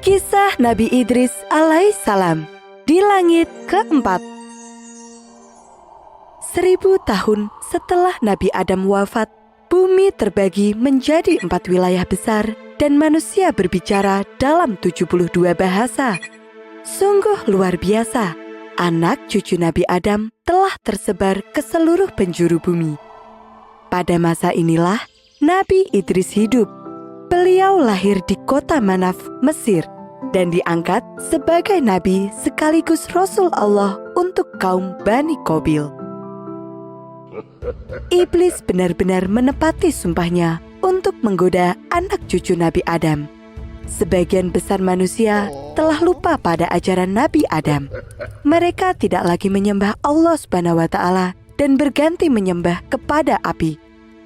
Kisah Nabi Idris alaihissalam di langit keempat. 1000 tahun setelah Nabi Adam wafat, bumi terbagi menjadi 4 wilayah besar dan manusia berbicara dalam 72 bahasa. Sungguh luar biasa, anak cucu Nabi Adam telah tersebar ke seluruh penjuru bumi. Pada masa inilah Nabi Idris hidup. Beliau lahir di kota Manaf, Mesir, dan diangkat sebagai nabi sekaligus Rasul Allah untuk kaum Bani Qabil. Iblis benar-benar menepati sumpahnya untuk menggoda anak cucu Nabi Adam. Sebagian besar manusia telah lupa pada ajaran Nabi Adam. Mereka tidak lagi menyembah Allah SWT dan berganti menyembah kepada api,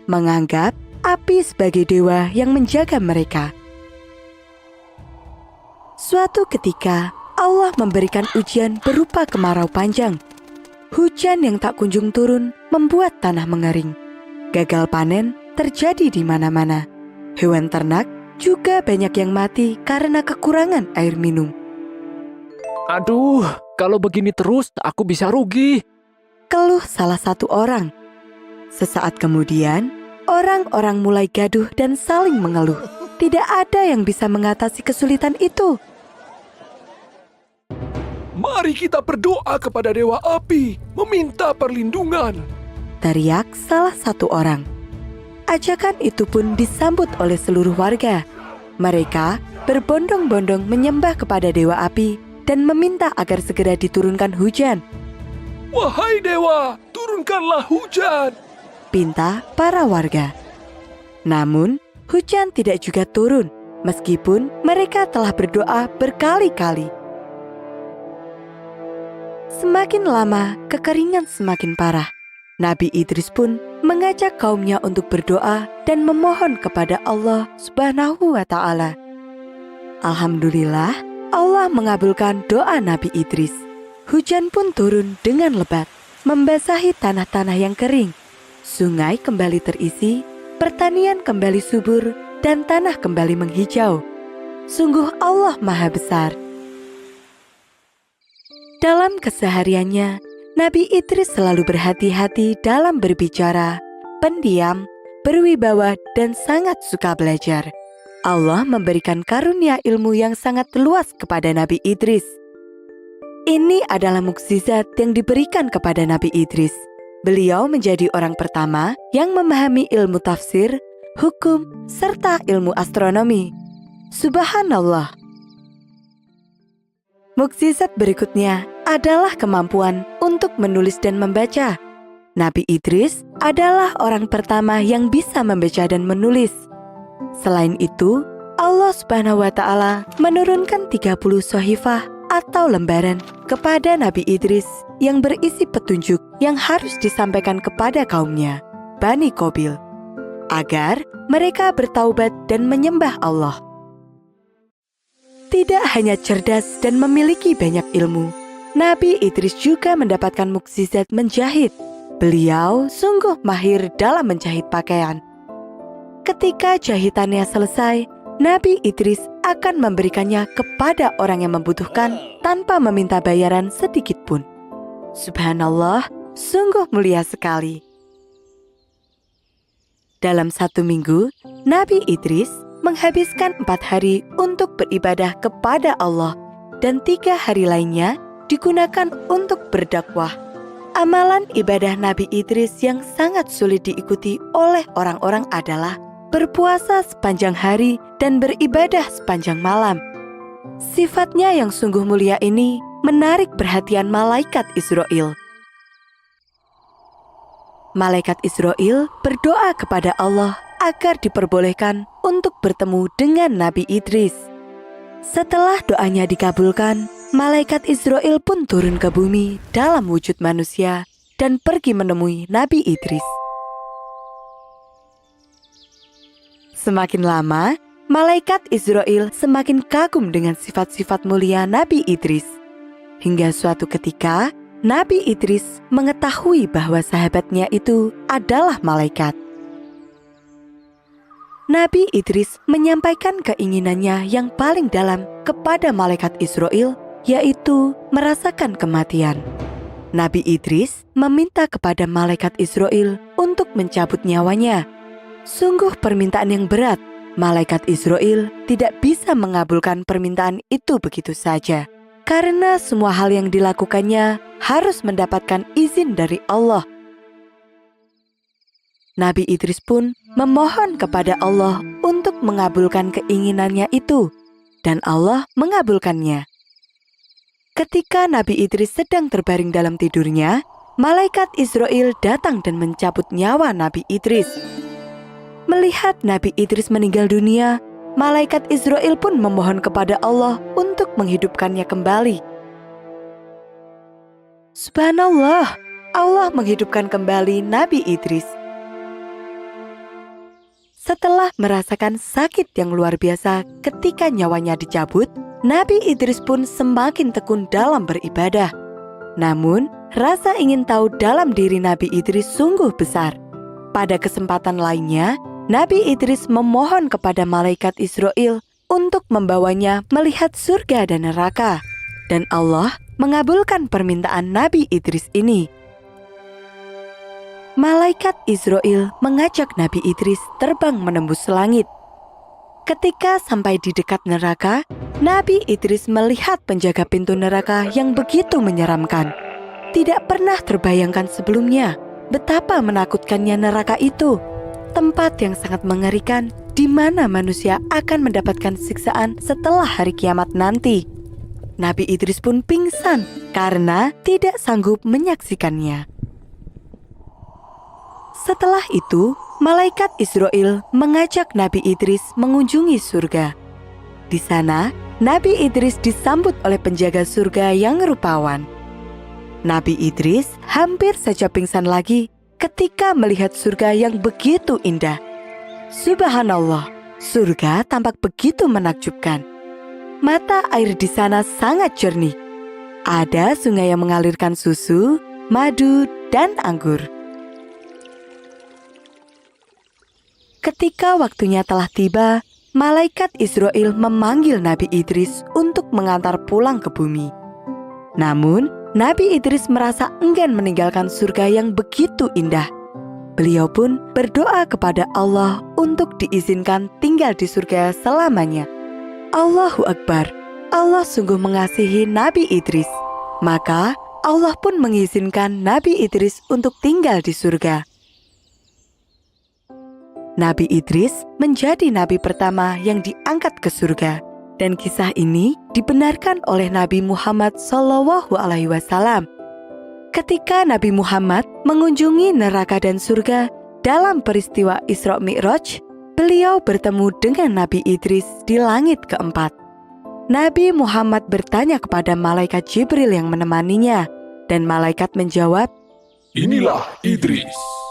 menganggap api sebagai dewa yang menjaga mereka. Suatu ketika, Allah memberikan ujian berupa kemarau panjang. Hujan yang tak kunjung turun membuat tanah mengering. Gagal panen terjadi di mana-mana. Hewan ternak juga banyak yang mati karena kekurangan air minum. Aduh, kalau begini terus aku bisa rugi. Keluh salah satu orang. Sesaat kemudian, orang-orang mulai gaduh dan saling mengeluh. Tidak ada yang bisa mengatasi kesulitan itu. Mari kita berdoa kepada Dewa Api, meminta perlindungan. Teriak salah satu orang. Ajakan itu pun disambut oleh seluruh warga. Mereka berbondong-bondong menyembah kepada Dewa Api dan meminta agar segera diturunkan hujan. Wahai Dewa, turunkanlah hujan, Pinta para warga. Namun, hujan tidak juga turun, meskipun mereka telah berdoa berkali-kali. Semakin lama, kekeringan semakin parah. Nabi Idris pun mengajak kaumnya untuk berdoa dan memohon kepada Allah Subhanahu wa Ta'ala. Alhamdulillah, Allah mengabulkan doa Nabi Idris. Hujan pun turun dengan lebat, membasahi tanah-tanah yang kering. Sungai kembali terisi, pertanian kembali subur, dan tanah kembali menghijau. Sungguh Allah Maha Besar. Dalam kesehariannya, Nabi Idris selalu berhati-hati dalam berbicara, pendiam, berwibawa, dan sangat suka belajar. Allah memberikan karunia ilmu yang sangat luas kepada Nabi Idris. Ini adalah mukjizat yang diberikan kepada Nabi Idris. Beliau menjadi orang pertama yang memahami ilmu tafsir, hukum, serta ilmu astronomi. Subhanallah. Mukjizat berikutnya adalah kemampuan untuk menulis dan membaca. Nabi Idris adalah orang pertama yang bisa membaca dan menulis. Selain itu, Allah Subhanahu wa Ta'ala menurunkan 30 sohifah atau lembaran kepada Nabi Idris yang berisi petunjuk yang harus disampaikan kepada kaumnya, Bani Qabil, agar mereka bertaubat dan menyembah Allah. Tidak hanya cerdas dan memiliki banyak ilmu, Nabi Idris juga mendapatkan mukjizat menjahit. Beliau sungguh mahir dalam menjahit pakaian. Ketika jahitannya selesai, Nabi Idris akan memberikannya kepada orang yang membutuhkan tanpa meminta bayaran sedikit pun. Subhanallah, sungguh mulia sekali. Dalam 1 minggu, Nabi Idris menghabiskan 4 hari untuk beribadah kepada Allah dan 3 hari lainnya digunakan untuk berdakwah. Amalan ibadah Nabi Idris yang sangat sulit diikuti oleh orang-orang adalah berpuasa sepanjang hari dan beribadah sepanjang malam. Sifatnya yang sungguh mulia ini menarik perhatian malaikat Israel. Malaikat Israel berdoa kepada Allah agar diperbolehkan untuk bertemu dengan Nabi Idris. Setelah doanya dikabulkan, malaikat Israel pun turun ke bumi dalam wujud manusia dan pergi menemui Nabi Idris. Semakin lama, malaikat Israel semakin kagum dengan sifat-sifat mulia Nabi Idris. Hingga suatu ketika, Nabi Idris mengetahui bahwa sahabatnya itu adalah malaikat. Nabi Idris menyampaikan keinginannya yang paling dalam kepada malaikat Israel, yaitu merasakan kematian. Nabi Idris meminta kepada malaikat Israel untuk mencabut nyawanya. Sungguh permintaan yang berat. Malaikat Israel tidak bisa mengabulkan permintaan itu begitu saja, karena semua hal yang dilakukannya harus mendapatkan izin dari Allah. Nabi Idris pun memohon kepada Allah untuk mengabulkan keinginannya itu, dan Allah mengabulkannya. Ketika Nabi Idris sedang terbaring dalam tidurnya, malaikat Israel datang dan mencabut nyawa Nabi Idris. Melihat Nabi Idris meninggal dunia, malaikat Israel pun memohon kepada Allah untuk menghidupkannya kembali. Subhanallah, Allah menghidupkan kembali Nabi Idris. Setelah merasakan sakit yang luar biasa ketika nyawanya dicabut, Nabi Idris pun semakin tekun dalam beribadah. Namun, rasa ingin tahu dalam diri Nabi Idris sungguh besar. Pada kesempatan lainnya, Nabi Idris memohon kepada malaikat Israel untuk membawanya melihat surga dan neraka. Dan Allah mengabulkan permintaan Nabi Idris ini. Malaikat Israel mengajak Nabi Idris terbang menembus langit. Ketika sampai di dekat neraka, Nabi Idris melihat penjaga pintu neraka yang begitu menyeramkan. Tidak pernah terbayangkan sebelumnya betapa menakutkannya neraka itu. Tempat yang sangat mengerikan di mana manusia akan mendapatkan siksaan setelah hari kiamat nanti. Nabi Idris pun pingsan karena tidak sanggup menyaksikannya. Setelah itu, malaikat Israel mengajak Nabi Idris mengunjungi surga. Di sana, Nabi Idris disambut oleh penjaga surga yang rupawan. Nabi Idris hampir saja pingsan lagi ketika melihat surga yang begitu indah. Subhanallah, surga tampak begitu menakjubkan. Mata air di sana sangat jernih. Ada sungai yang mengalirkan susu, madu, dan anggur. Ketika waktunya telah tiba, malaikat Israel memanggil Nabi Idris untuk mengantar pulang ke bumi. Namun, Nabi Idris merasa enggan meninggalkan surga yang begitu indah. Beliau pun berdoa kepada Allah untuk diizinkan tinggal di surga selamanya. Allahu Akbar, Allah sungguh mengasihi Nabi Idris. Maka Allah pun mengizinkan Nabi Idris untuk tinggal di surga. Nabi Idris menjadi nabi pertama yang diangkat ke surga, dan kisah ini dibenarkan oleh Nabi Muhammad SAW. Ketika Nabi Muhammad mengunjungi neraka dan surga dalam peristiwa Isra Mi'raj, beliau bertemu dengan Nabi Idris di langit keempat. Nabi Muhammad bertanya kepada malaikat Jibril yang menemaninya, dan malaikat menjawab, Inilah Idris.